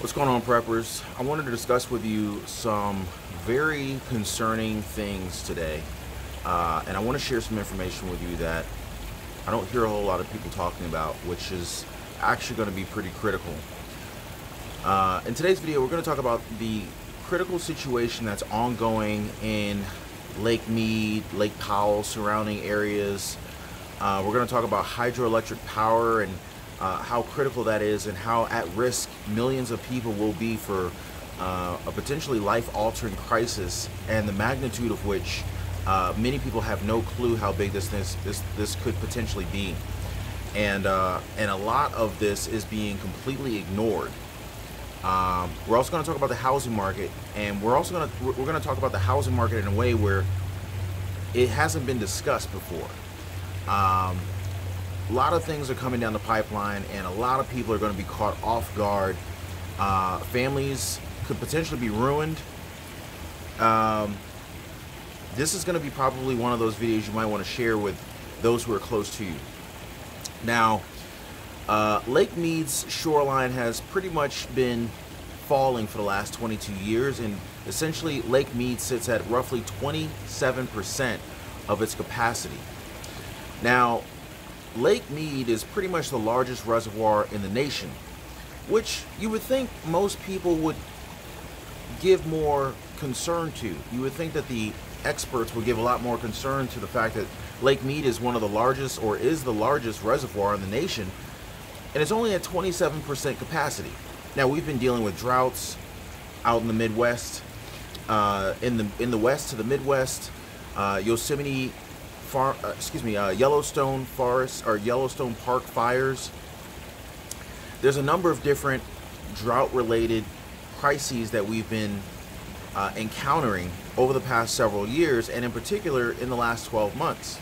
What's going on, preppers? I wanted to discuss with you some very concerning things today, and I want to share some information with you that I don't hear a whole lot of people talking about, which is actually going to be pretty critical. In today's video, we're going to talk about the critical situation that's ongoing in Lake Mead, Lake Powell, surrounding areas. We're going to talk about hydroelectric power and how critical that is, and how at risk millions of people will be for a potentially life-altering crisis, and the magnitude of which many people have no clue how big this could potentially be, and a lot of this is being completely ignored. We're also going to talk about the housing market, and we're going to talk about the housing market in a way where it hasn't been discussed before. A lot of things are coming down the pipeline, and a lot of people are going to be caught off guard. Families could potentially be ruined. This is going to be probably one of those videos you might want to share with those who are close to you. Now, Lake Mead's shoreline has pretty much been falling for the last 22 years, and essentially Lake Mead sits at roughly 27% of its capacity. Now, Lake Mead is pretty much the largest reservoir in the nation, which you would think most people would give more concern to. You would think that the experts would give a lot more concern to the fact that Lake Mead is one of the largest, or is the largest reservoir in the nation, and it's only at 27% capacity. Now, we've been dealing with droughts out in the Midwest, in the west to the Midwest, Yosemite Yellowstone forest, or Yellowstone Park fires. There's a number of different drought-related crises that we've been encountering over the past several years, and in particular in the last 12 months.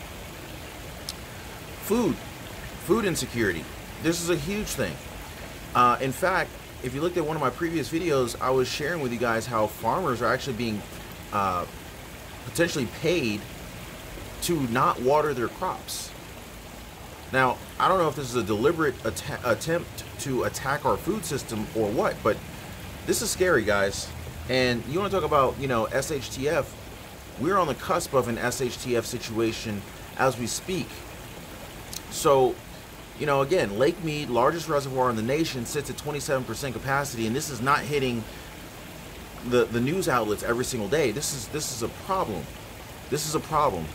Food insecurity. This is a huge thing. In fact, if you looked at one of my previous videos, I was sharing with you guys how farmers are actually being potentially paid to not water their crops. Now, I don't know if this is a deliberate attempt to attack our food system or what, but this is scary, guys. And you want to talk about, SHTF, we're on the cusp of an SHTF situation as we speak. So, again, Lake Mead, largest reservoir in the nation, sits at 27% capacity, and this is not hitting the news outlets every single day. This is a problem. This is a problem.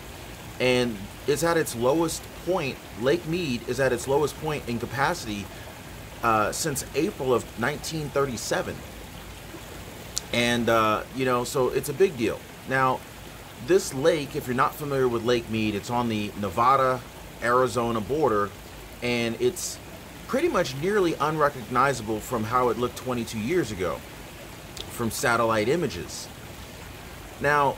And it's at its lowest point. Lake Mead is at its lowest point in capacity since April of 1937. And, so it's a big deal. Now, this lake, if you're not familiar with Lake Mead, it's on the Nevada-Arizona border, and it's pretty much nearly unrecognizable from how it looked 22 years ago from satellite images. Now,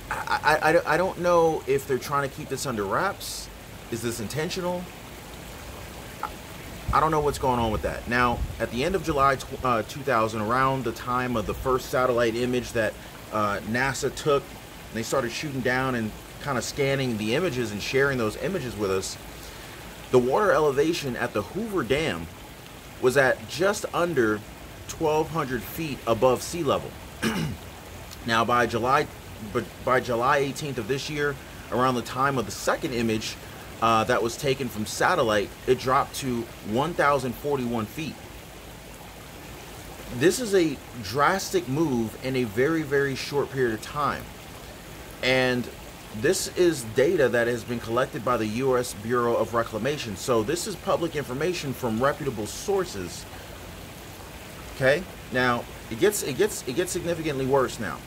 I don't know if they're trying to keep this under wraps. Is this intentional? I don't know what's going on with that. Now, at the end of July 2000, around the time of the first satellite image that NASA took, they started shooting down and kind of scanning the images and sharing those images with us, the water elevation at the Hoover Dam was at just under 1,200 feet above sea level. Now, by July 18th of this year, around the time of the second image that was taken from satellite, it dropped to 1,041 feet. This is a drastic move in a very, very short period of time. And this is data that has been collected by the U.S. Bureau of Reclamation. So this is public information from reputable sources. Okay? Now, it gets significantly worse now.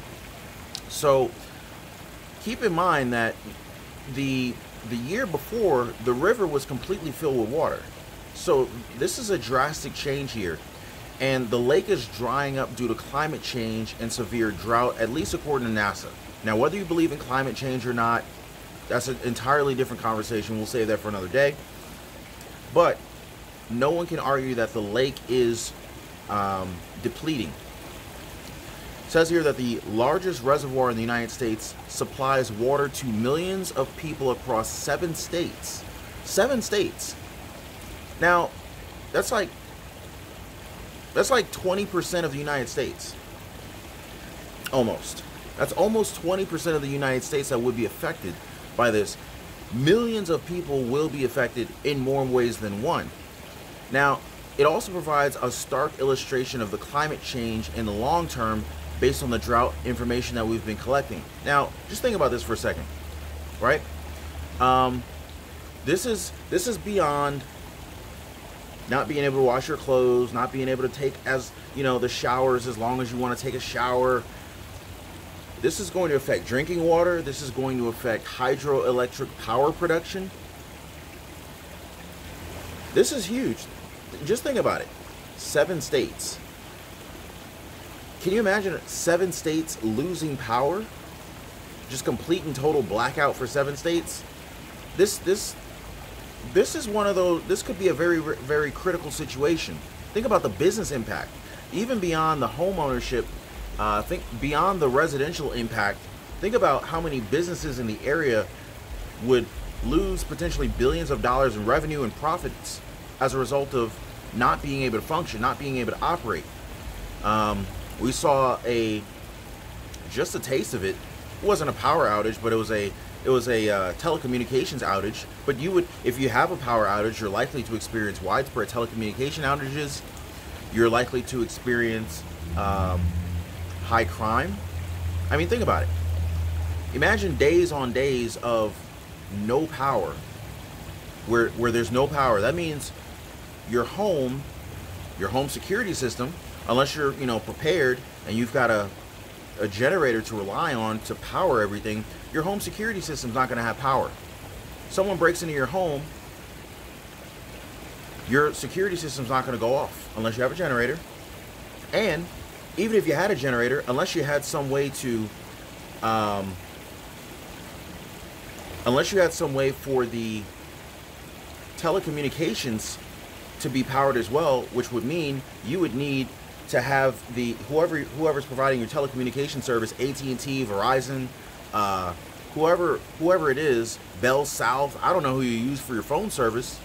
So keep in mind that the year before, the river was completely filled with water. So this is a drastic change here. And the lake is drying up due to climate change and severe drought, at least according to NASA. Now, whether you believe in climate change or not, that's an entirely different conversation. We'll save that for another day. But no one can argue that the lake is depleting. It says here that the largest reservoir in the United States supplies water to millions of people across 7 states. 7 states. Now, that's like That's like 20% of the United States. Almost. That's almost 20% of the United States that would be affected by this. Millions of people will be affected in more ways than one. Now, it also provides a stark illustration of the climate change in the long term based on the drought information that we've been collecting. Now, just think about this for a second, right? This is beyond not being able to wash your clothes, not being able to take, as you know, the showers as long as you want to take a shower. This is going to affect drinking water. This is going to affect hydroelectric power production. This is huge. Just think about it. 7 states. Can you imagine 7 states losing power? Just complete and total blackout for 7 states? This is one of those, this could be a very, very critical situation. Think about the business impact. Even beyond the home ownership, think beyond the residential impact, think about how many businesses in the area would lose potentially billions of dollars in revenue and profits as a result of not being able to function, not being able to operate. We saw just a taste of it. It wasn't a power outage, but it was a telecommunications outage. But if you have a power outage, you're likely to experience widespread telecommunication outages. You're likely to experience high crime. I mean, think about it. Imagine days on days of no power, where there's no power. That means your home security system, unless you're prepared and you've got a generator to rely on to power everything, your home security system's not going to have power. Someone breaks into your home, your security system's not going to go off unless you have a generator. And even if you had a generator, unless you had some way for the telecommunications to be powered as well, which would mean you would need to have whoever's providing your telecommunication service, AT&T, Verizon, whoever it is, Bell South, I don't know who you use for your phone service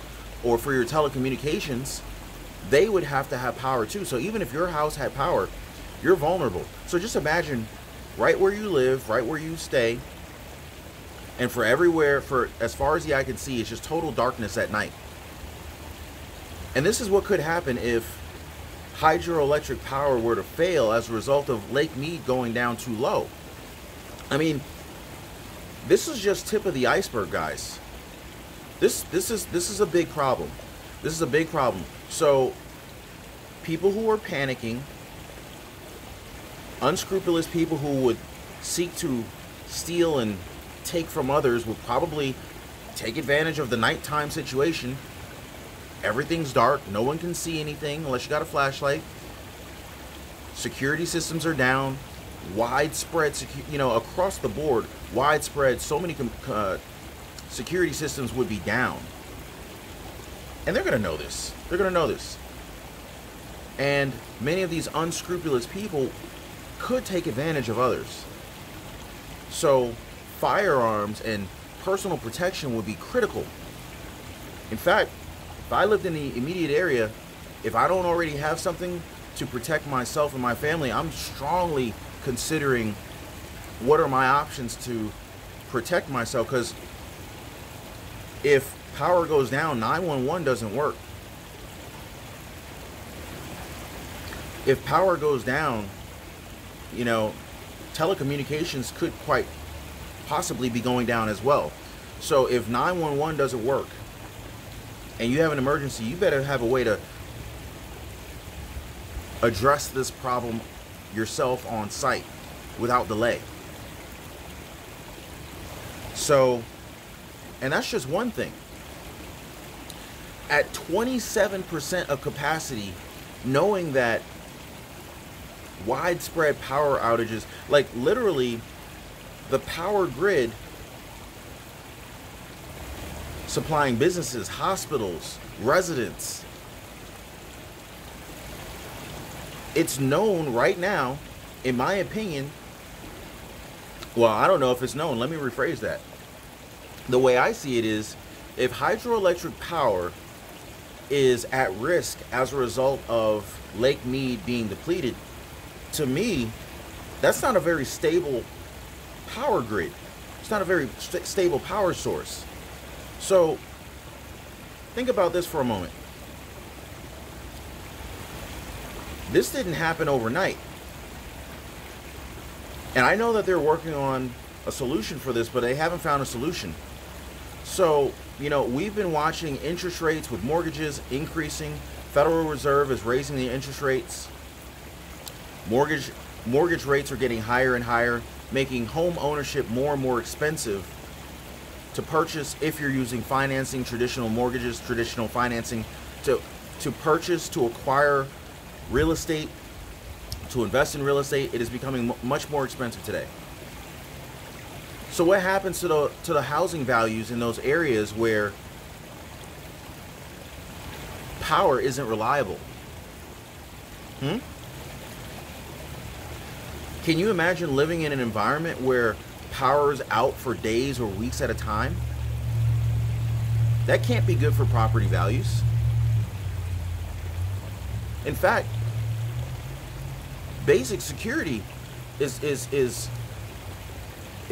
or for your telecommunications, they would have to have power too. So even if your house had power, you're vulnerable. So just imagine right where you live, right where you stay, and for everywhere, for as far as the eye can see, it's just total darkness at night. And this is what could happen if hydroelectric power were to fail as a result of Lake Mead going down too low. I mean, this is just tip of the iceberg, guys. This is a big problem. This is a big problem. So people who are panicking, unscrupulous people who would seek to steal and take from others will probably take advantage of the nighttime situation. Everything's dark. No one can see anything unless you got a flashlight. Security systems are down. Widespread, across the board, widespread, so many security systems would be down. And they're going to know this. They're going to know this. And many of these unscrupulous people could take advantage of others. So firearms and personal protection would be critical. In fact, if I lived in the immediate area, if I don't already have something to protect myself and my family, I'm strongly considering what are my options to protect myself, because if power goes down, 911 doesn't work. If power goes down, telecommunications could quite possibly be going down as well. So if 911 doesn't work and you have an emergency, you better have a way to address this problem yourself on site without delay. So, and that's just one thing. At 27% of capacity, knowing that widespread power outages, like literally the power grid supplying businesses, hospitals, residents, it's known right now, in my opinion, well, I don't know if it's known, let me rephrase that. The way I see it is, if hydroelectric power is at risk as a result of Lake Mead being depleted, to me, that's not a very stable power grid. It's not a very stable power source. So think about this for a moment. This didn't happen overnight. And I know that they're working on a solution for this, but they haven't found a solution. So, you know, we've been watching interest rates with mortgages increasing. Federal Reserve is raising the interest rates. Mortgage rates are getting higher and higher, making home ownership more and more expensive to purchase if you're using financing, traditional mortgages, traditional financing to purchase, to acquire real estate, to invest in real estate. It is becoming much more expensive today. So what happens to the housing values in those areas where power isn't reliable? Can you imagine living in an environment where power is out for days or weeks at a time? That can't be good for property values. In fact, basic security is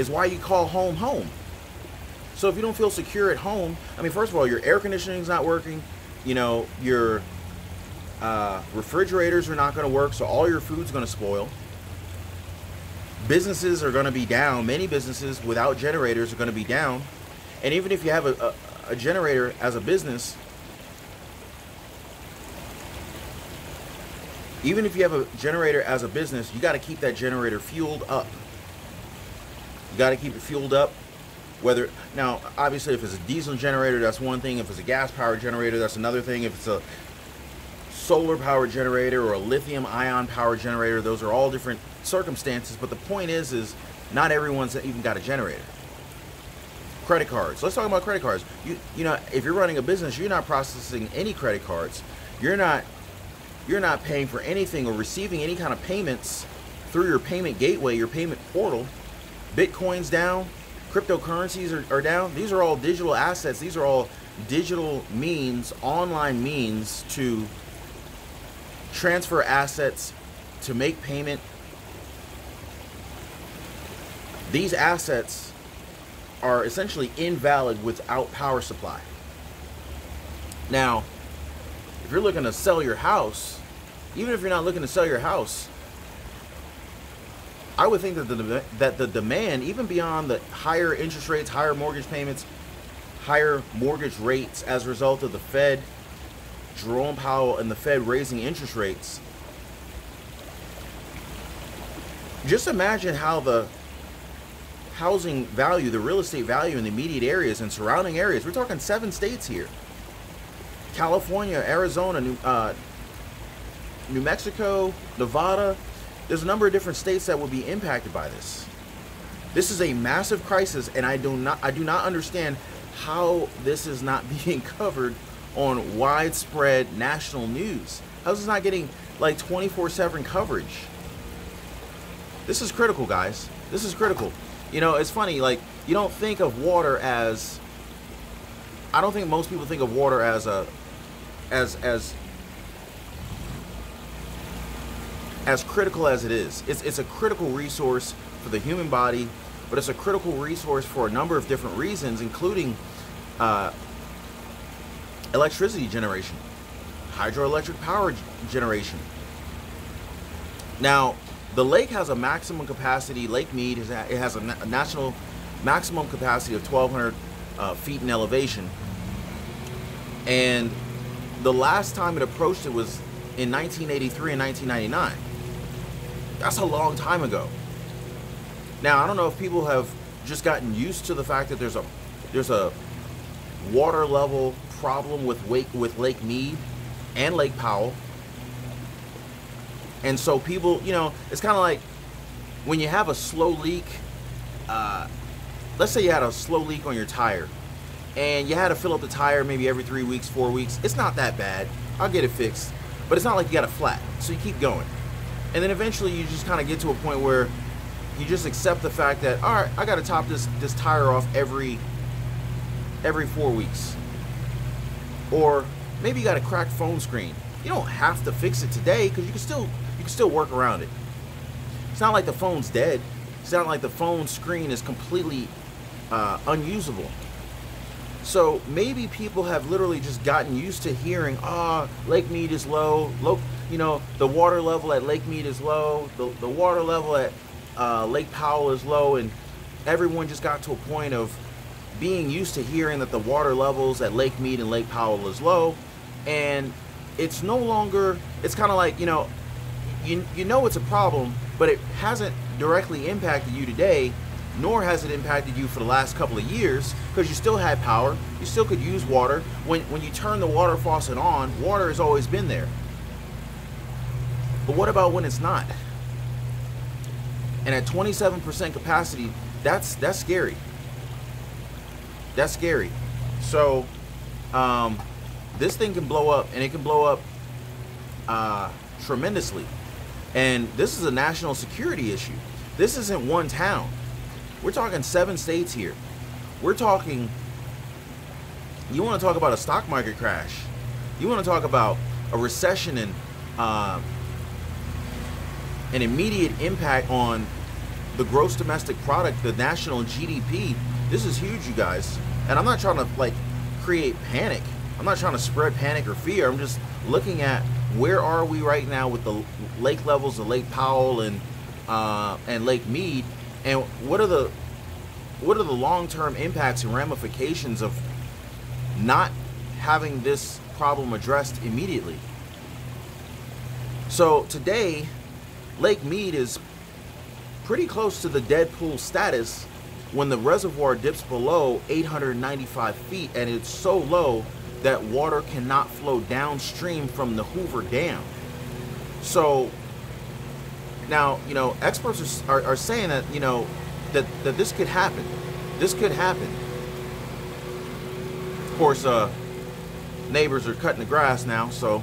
why you call home home. So if you don't feel secure at home, I mean, first of all, your air conditioning is not working. You know, your refrigerators are not going to work, so all your food's going to spoil. Businesses are going to be down. Many businesses without generators are going to be down. And even if you have a generator as a business, you got to keep that generator fueled up. You got to keep it fueled up. Now, obviously, if it's a diesel generator, that's one thing. If it's a gas-powered generator, that's another thing. If it's a solar-powered generator or a lithium-ion powered generator, those are all different circumstances. But the point is not everyone's even got a generator. Credit cards. Let's talk about credit cards. You know, if you're running a business, you're not processing any credit cards. You're not paying for anything or receiving any kind of payments through your payment gateway, your payment portal. Bitcoin's down. Cryptocurrencies are down. These are all digital assets. These are all digital means, online means to transfer assets, to make payment. These assets are essentially invalid without power supply. Now, if you're looking to sell your house, even if you're not looking to sell your house, I would think that the demand, even beyond the higher interest rates, higher mortgage payments, higher mortgage rates as a result of the Fed, Jerome Powell and the Fed raising interest rates, just imagine how the housing value, the real estate value in the immediate areas and surrounding areas, we're talking 7 states here, California, Arizona, New Mexico, Nevada. There's a number of different states that will be impacted by this. This is a massive crisis, and I do not understand how this is not being covered on widespread national news. How is this not getting like 24/7 coverage? This is critical, guys. This is critical. You know, it's funny, like, you don't think of water as, I don't think most people think of water as as critical as it is. It's a critical resource for the human body, but it's a critical resource for a number of different reasons, including electricity generation, hydroelectric power generation. Now, the lake has a maximum capacity. Lake Mead it has a national maximum capacity of 1,200 feet in elevation, and the last time it approached it was in 1983 and 1999. That's a long time ago. Now, I don't know if people have just gotten used to the fact that there's a water level problem with Lake Mead and Lake Powell. And so people, you know, it's kind of like when you have a slow leak. Let's say you had a slow leak on your tire and you had to fill up the tire maybe every 3 weeks, 4 weeks. It's not that bad. I'll get it fixed. But it's not like you got a flat. So you keep going. And then eventually you just kind of get to a point where you just accept the fact that, all right, I got to top this tire off every 4 weeks. Or Maybe you got a cracked phone screen. You don't have to fix it today because you can still work around it. It's not like the phone's dead. It's not like the phone screen is completely unusable. So maybe people have literally just gotten used to hearing, Lake Mead is low. You know, the water level at Lake Mead is low. The water level at Lake Powell is low, and everyone just got to a point of being used to hearing that the water levels at Lake Mead and Lake Powell is low, and it's no longer. It's kind of like, you know it's a problem, but it hasn't directly impacted you today, nor has it impacted you for the last couple of years, because you still had power. You still could use water. When you turn the water faucet on, water has always been there. But what about when it's not? And at 27% capacity, that's scary. That's scary. So this thing can blow up, and it can blow up tremendously. And this is a national security issue. This isn't one town. We're talking 7 states here. We're talking, you want to talk about a stock market crash. You want to talk about a recession and an immediate impact on the gross domestic product, the national GDP. This is huge, you guys. And I'm not trying to like create panic. I'm not trying to spread panic or fear. I'm just looking at where are we right now with the lake levels of Lake Powell and Lake Mead, and what are the long-term impacts and ramifications of not having this problem addressed immediately. So today, Lake Mead is pretty close to the dead pool status when the reservoir dips below 895 feet, and it's so low that water cannot flow downstream from the Hoover Dam. So now, experts are saying that, that this could happen. This could happen. Of course, neighbors are cutting the grass now, so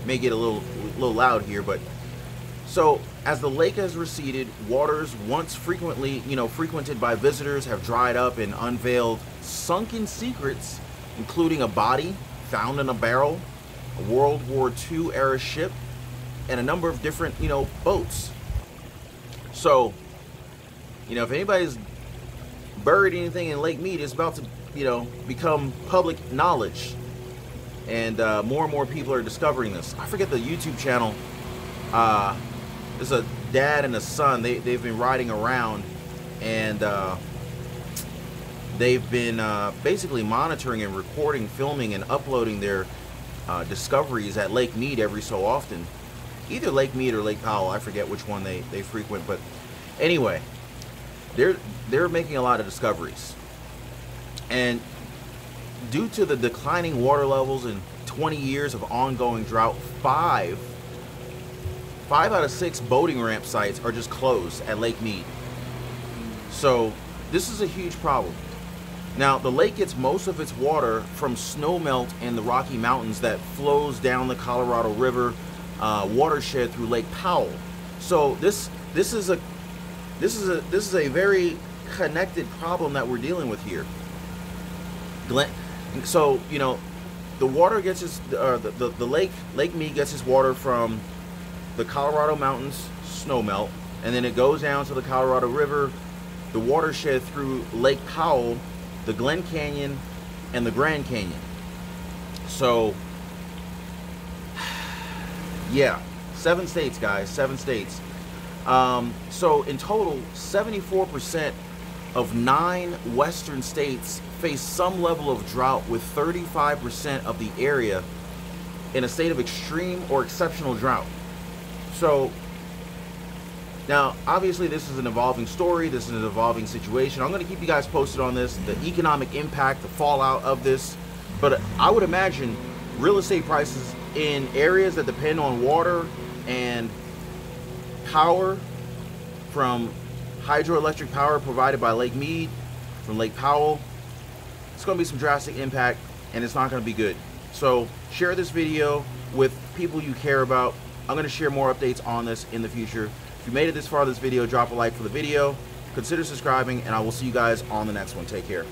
may get a little loud here, but so as the lake has receded, waters once frequented by visitors have dried up and unveiled sunken secrets, including a body found in a barrel, a World War II era ship, and a number of different, boats. So, if anybody's buried anything in Lake Mead, it's about to, become public knowledge. And more and more people are discovering this. I forget the YouTube channel. There's a dad and a son. They've been riding around, and they've been basically monitoring and recording, filming, and uploading their discoveries at Lake Mead every so often. Either Lake Mead or Lake Powell, I forget which one they frequent, but anyway, they're making a lot of discoveries. And due to the declining water levels and 20 years of ongoing drought, 5 out of 6 boating ramp sites are just closed at Lake Mead. So this is a huge problem. Now, the lake gets most of its water from snowmelt in the Rocky Mountains that flows down the Colorado River watershed through Lake Powell. So this is a very connected problem that we're dealing with here. So the water gets its the Lake Mead gets its water from the Colorado Mountains snowmelt, and then it goes down to the Colorado River, the watershed through Lake Powell, the Glen Canyon, and the Grand Canyon. So yeah, 7 states, guys, 7 states. So in total, 74% of 9 western states face some level of drought, with 35% of the area in a state of extreme or exceptional drought. So now, obviously, this is an evolving story. This is an evolving situation. I'm going to keep you guys posted on this, the economic impact, the fallout of this. But I would imagine real estate prices in areas that depend on water and power from hydroelectric power provided by Lake Mead, from Lake Powell, it's going to be some drastic impact, and it's not going to be good. So share this video with people you care about. I'm going to share more updates on this in the future. If you made it this far in this video, drop a like for the video, consider subscribing, and I will see you guys on the next one. Take care.